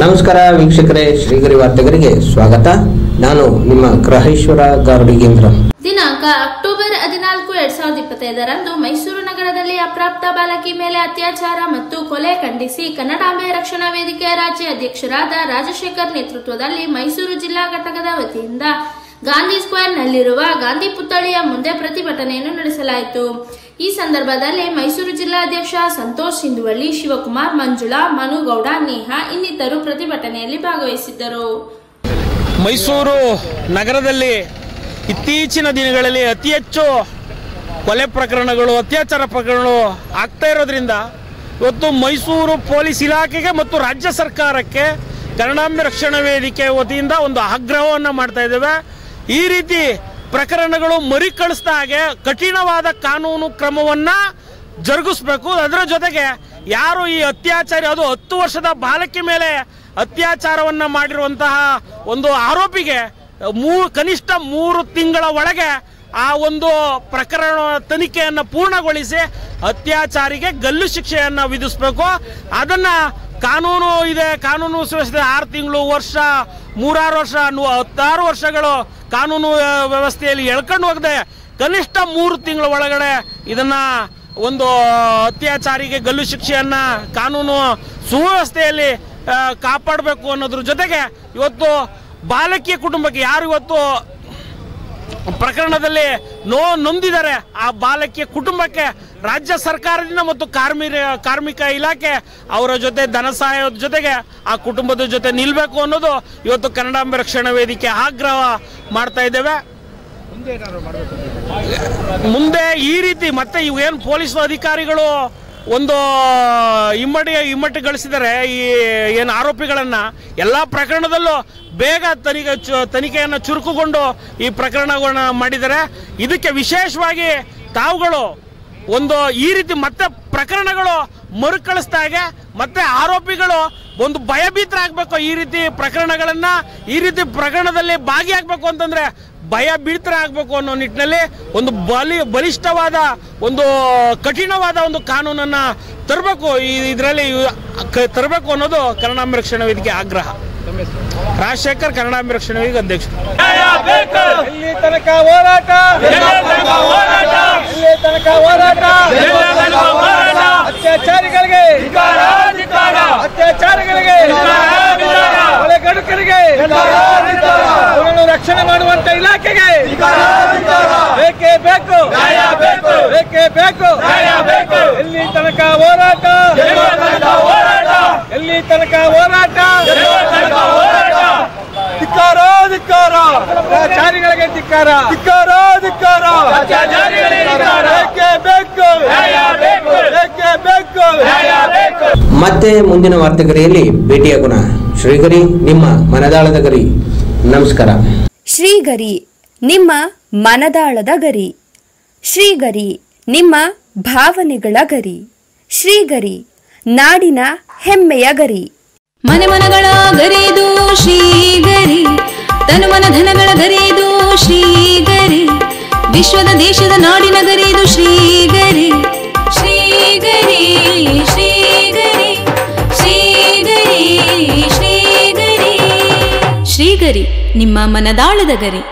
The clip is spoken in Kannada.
ನಮಸ್ಕಾರ ವೀಕ್ಷಕರೇ, ಶ್ರೀಗರಿ ವಾರ್ತೆಗರಿಗೆ ಸ್ವಾಗತ. ನಾನು ನಿಮ್ಮ ಗ್ರಹೇಶ್ವರ ಗಾರುಡಿಗೇಂದ್ರ. ದಿನಾಂಕ ಅಕ್ಟೋಬರ್ 14, 2025ರಂದು ಮೈಸೂರು ನಗರದಲ್ಲಿ ಅಪ್ರಾಪ್ತ ಬಾಲಕಿ ಮೇಲೆ ಅತ್ಯಾಚಾರ ಮತ್ತು ಕೊಲೆ ಖಂಡಿಸಿ ಕನ್ನಡಾಂಬೆ ರಕ್ಷಣಾ ವೇದಿಕೆಯ ರಾಜ್ಯ ಅಧ್ಯಕ್ಷರಾದ ರಾಜಶೇಖರ್ ನೇತೃತ್ವದಲ್ಲಿ ಮೈಸೂರು ಜಿಲ್ಲಾ ಘಟಕದ ವತಿಯಿಂದ ಗಾಂಧಿ ಸ್ಕ್ವೇರ್ನಲ್ಲಿರುವ ಗಾಂಧಿ ಪುತ್ಥಳಿಯ ಮುಂದೆ ಪ್ರತಿಭಟನೆಯನ್ನು ನಡೆಸಲಾಯಿತು. ಈ ಸಂದರ್ಭದಲ್ಲಿ ಮೈಸೂರು ಜಿಲ್ಲಾಧ್ಯಕ್ಷ ಸಂತೋಷ್ ಸಿಂಧುವಳ್ಳಿ, ಶಿವಕುಮಾರ್, ಮಂಜುಳಾ, ಮನುಗೌಡ, ನೇಹಾ ಇನ್ನಿತರು ಪ್ರತಿಭಟನೆಯಲ್ಲಿ ಭಾಗವಹಿಸಿದ್ದರು. ಮೈಸೂರು ನಗರದಲ್ಲಿ ಇತ್ತೀಚಿನ ದಿನಗಳಲ್ಲಿ ಅತಿ ಹೆಚ್ಚು ಕೊಲೆ ಪ್ರಕರಣಗಳು, ಅತ್ಯಾಚಾರ ಪ್ರಕರಣಗಳು ಆಗ್ತಾ ಇರೋದ್ರಿಂದ ಇವತ್ತು ಮೈಸೂರು ಪೊಲೀಸ್ ಇಲಾಖೆಗೆ ಮತ್ತು ರಾಜ್ಯ ಸರ್ಕಾರಕ್ಕೆ ಕನ್ನಡಾಂಬೆ ರಕ್ಷಣಾ ವೇದಿಕೆ ವತಿಯಿಂದ ಒಂದು ಆಗ್ರಹವನ್ನು ಮಾಡ್ತಾ ಇದ್ದೇವೆ. ಈ ರೀತಿ ಪ್ರಕರಣಗಳು ಮರುಕಳಿಸಿದ ಹಾಗೆ ಕಠಿಣವಾದ ಕಾನೂನು ಕ್ರಮವನ್ನು ಜರುಗಿಸಬೇಕು. ಅದರ ಜೊತೆಗೆ ಯಾರು ಈ ಅತ್ಯಾಚಾರಿ, ಅದು 10 ವರ್ಷದ ಬಾಲಕಿ ಮೇಲೆ ಅತ್ಯಾಚಾರವನ್ನು ಮಾಡಿರುವಂತಹ ಒಂದು ಆರೋಪಿಗೆ ಕನಿಷ್ಠ 3 ತಿಂಗಳ ಒಳಗೆ ಆ ಒಂದು ಪ್ರಕರಣ ತನಿಖೆಯನ್ನು ಪೂರ್ಣಗೊಳಿಸಿ ಅತ್ಯಾಚಾರಿಗೆ ಗಲ್ಲು ಶಿಕ್ಷೆಯನ್ನು ವಿಧಿಸಬೇಕು. ಅದನ್ನು ಕಾನೂನು ಇದೆ, ಕಾನೂನು ಸುವ್ಯವಸ್ಥೆ 6 ತಿಂಗಳು, ವರ್ಷ, 3-6 ವರ್ಷ, 16 ವರ್ಷಗಳು ಕಾನೂನು ವ್ಯವಸ್ಥೆಯಲ್ಲಿ ಎಳ್ಕೊಂಡು ಹೋಗದೆ ಕನಿಷ್ಠ 3 ತಿಂಗಳ ಒಳಗಡೆ ಇದನ್ನು ಒಂದು ಅತ್ಯಾಚಾರಿಗೆ ಗಲ್ಲು ಶಿಕ್ಷೆಯನ್ನು ಕಾನೂನು ಸುವ್ಯವಸ್ಥೆಯಲ್ಲಿ ಕಾಪಾಡಬೇಕು ಅನ್ನೋದ್ರ ಜೊತೆಗೆ ಇವತ್ತು ಬಾಲಕಿಯ ಕುಟುಂಬಕ್ಕೆ ಯಾರು ಇವತ್ತು ಪ್ರಕರಣದಲ್ಲಿ ನೊಂದಿದ್ದಾರೆ ಆ ಬಾಲಕಿಯ ಕುಟುಂಬಕ್ಕೆ ರಾಜ್ಯ ಸರ್ಕಾರದಿಂದ ಮತ್ತು ಕಾರ್ಮಿಕ ಇಲಾಖೆ ಅವರ ಜೊತೆ ಧನ ಸಹಾಯದ ಜೊತೆಗೆ ಆ ಕುಟುಂಬದ ಜೊತೆ ನಿಲ್ಲಬೇಕು ಅನ್ನೋದು ಇವತ್ತು ಕನ್ನಡಾಂಬೆ ರಕ್ಷಣಾ ವೇದಿಕೆ ಆಗ್ರಹ ಮಾಡ್ತಾ ಇದ್ದೇವೆ. ಮುಂದೆ ಈ ರೀತಿ ಮತ್ತೆ ಇವೇನು ಪೊಲೀಸ್ ಅಧಿಕಾರಿಗಳು ಒಂದು ಹಿಮ್ಮಟ್ಟಿಗಳಿಸಿದರೆ ಈ ಏನು ಆರೋಪಿಗಳನ್ನು ಎಲ್ಲ ಪ್ರಕರಣದಲ್ಲೂ ಬೇಗ ತನಿಖೆಯನ್ನು ಚುರುಕುಗೊಂಡು ಈ ಪ್ರಕರಣಗಳನ್ನ ಮಾಡಿದ್ದಾರೆ. ಇದಕ್ಕೆ ವಿಶೇಷವಾಗಿ ತಾವುಗಳು ಒಂದು ಈ ರೀತಿ ಮತ್ತೆ ಪ್ರಕರಣಗಳು ಮರುಕಳಿಸಿದಾಗೆ ಮತ್ತೆ ಆರೋಪಿಗಳು ಒಂದು ಭಯಭೀತರಾಗಬೇಕು. ಈ ರೀತಿ ಪ್ರಕರಣದಲ್ಲಿ ಭಾಗಿಯಾಗಬೇಕು ಅಂತಂದ್ರೆ ಭಯಭೀತರಾಗಬೇಕು ಅನ್ನೋ ನಿಟ್ಟಿನಲ್ಲಿ ಒಂದು ಬಲಿಷ್ಠವಾದ ಒಂದು ಕಠಿಣವಾದ ಒಂದು ಕಾನೂನನ್ನು ತರಬೇಕು, ಇದರಲ್ಲಿ ತರಬೇಕು ಅನ್ನೋದು ಕನ್ನಡಾಂಬೆ ರಕ್ಷಣಾ ವೇದಿಕೆ ಆಗ್ರಹ. ರಾಜಶೇಖರ್, ಕನ್ನಡಾಂಬೆ ರಕ್ಷಣಾ ವೇದಿಕೆ ಅಧ್ಯಕ್ಷರು. ಇಲ್ಲಿ ತನಕ ಹೋರಾಟ, ಅತ್ಯಾಚಾರಿಗಳಿಗೆ, ಕೊಲೆಗಡುಕರಿಗೆ ರಕ್ಷಣೆ ಮಾಡುವಂತ ಇಲಾಖೆಗೆ ಬೇಕೇ ಬೇಕು, ಬೇಕೇ ಬೇಕು. ಎಲ್ಲಿ ತನಕ ಹೋರಾಟ, ಎಲ್ಲಿ ತನಕ ಹೋರಾಟ, ಧಿಕ್ಕಾರ, ಧಿಕ್ಕಾರ, ಅತ್ಯಾಚಾರಿಗಳಿಗೆ ಧಿಕ್ಕಾರ, ಧಿಕ್ಕಾರ, ಧಿಕ್ಕಾರ, ಬೇಕೇ ಬೇಕು, ಬೇಕೇ ಬೇಕು. ಮತ್ತೆ ಮುಂದಿನ ವಾರ್ತೆಗರಿಯಲ್ಲಿ ಭೇಟಿಯಾಗೋಣ. ಶ್ರೀಗರಿ, ನಿಮ್ಮ ಮನದಾಳದ ಗರಿ. ನಮಸ್ಕಾರ. ಶ್ರೀಗರಿ, ನಿಮ್ಮ ಮನದಾಳದ ಗರಿ. ಶ್ರೀಗರಿ, ನಿಮ್ಮ ಭಾವನೆಗಳ ಗರಿ. ಶ್ರೀಗರಿ, ನಾಡಿನ ಹೆಮ್ಮೆಯ ಗರಿ. ಮನೆ ಮನಗಳ ಗರಿದು ಶ್ರೀಗರಿ, ತನು ಮನ ಧನಗಳ ಗರಿದು ಶ್ರೀಗರಿ, ವಿಶ್ವದ ದೇಶದ ನಾಡಿನ ಗರಿದು ಶ್ರೀಗರಿ. ಶ್ರೀಗರಿ, ಶ್ರೀಗರಿ, ಶ್ರೀಗರಿ, ಶ್ರೀಗರಿ. ಶ್ರೀಗರಿ, ನಿಮ್ಮ ಮನದಾಳದ ಗರಿ.